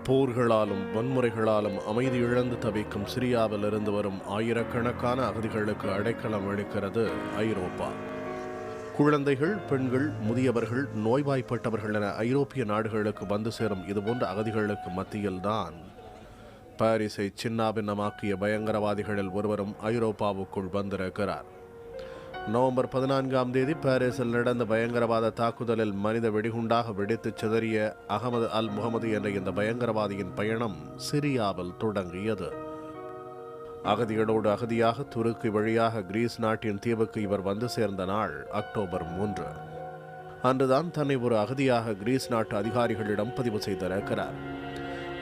போர்களாலும் வன்முறைகளாலும் அமைதி இழந்து தவிக்கும் சிரியாவில் இருந்து வரும் ஆயிரக்கணக்கான அகதிகளுக்கு அடைக்கலம் அளிக்கிறது ஐரோப்பா. குழந்தைகள், பெண்கள், முதியவர்கள், நோய்வாய்ப்பட்டவர்கள் என ஐரோப்பிய நாடுகளுக்கு வந்து சேரும் இதுபோன்ற அகதிகளுக்கு மத்தியில்தான் பாரிஸை சின்னாபின்னமாக்கிய பயங்கரவாதிகளில் ஒருவரும் ஐரோப்பாவுக்குள் வந்திருக்கிறார். நவம்பர் 14ஆம் தேதி பாரிஸில் நடந்த பயங்கரவாத தாக்குதலில் மனித வெடிகுண்டாக வெடித்துச் சிதறிய அகமது அல் முகமது என்ற இந்த பயங்கரவாதியின் பயணம் சிரியாவில் தொடங்கியது. அகதிகளோடு அகதியாக துருக்கி வழியாக கிரீஸ் நாட்டின் தீவுக்கு இவர் வந்து சேர்ந்த நாள் அக்டோபர் 3. அன்றுதான் தன்னை ஒரு அகதியாக கிரீஸ் நாட்டு அதிகாரிகளிடம் பதிவு செய்திருக்கிறார்.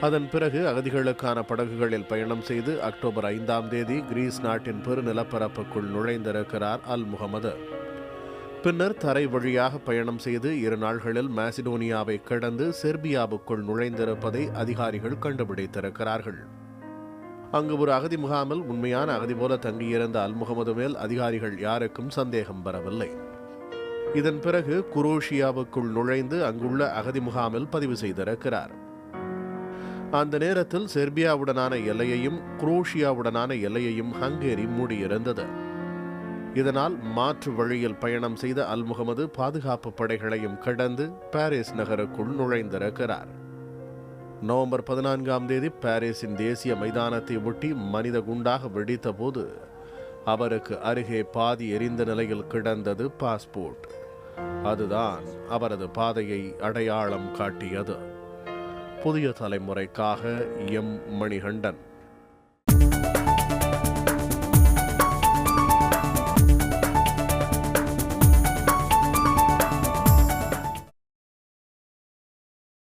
அதன் பிறகு அகதிகளுக்கான படகுகளில் பயணம் செய்து அக்டோபர் 5ஆம் தேதி கிரீஸ் நாட்டின் பெருநிலப்பரப்புக்குள் நுழைந்திருக்கிறார் அல் முகமது. பின்னர் தரை வழியாக பயணம் செய்து 2 நாள்களில் மாசிடோனியாவை கடந்து செர்பியாவுக்குள் நுழைந்திருப்பதை அதிகாரிகள் கண்டுபிடித்திருக்கிறார்கள். அங்கு ஒரு அகதி முகாமில் உண்மையான அகதி போல தங்கியிருந்த அல் முகமது மேல் அதிகாரிகள் யாருக்கும் சந்தேகம் வரவில்லை. இதன் பிறகு குரோஷியாவுக்குள் நுழைந்து அங்குள்ள அகதி முகாமில் பதிவு செய்திருக்கிறார். அந்த நேரத்தில் செர்பியாவுடனான எல்லையையும் குரோஷியாவுடனான எல்லையையும் ஹங்கேரி மூடியிருந்தது. இதனால் மாற்று வழியில் பயணம் செய்த அல் முகமது பாதுகாப்பு படைகளையும் கடந்து பாரிஸ் நகருக்குள் நுழைந்திருக்கிறார். நவம்பர் 14ஆம் தேதி பாரிஸின் தேசிய மைதானத்தை ஒட்டி மனித குண்டாக வெடித்த போது அவருக்கு அருகே பாதி எரிந்த நிலையில் கிடந்தது பாஸ்போர்ட். அதுதான் அவரது பாதையை அடையாளம் காட்டியது. புதிய தலைமுறைக்காக எம் மணிகண்டன்.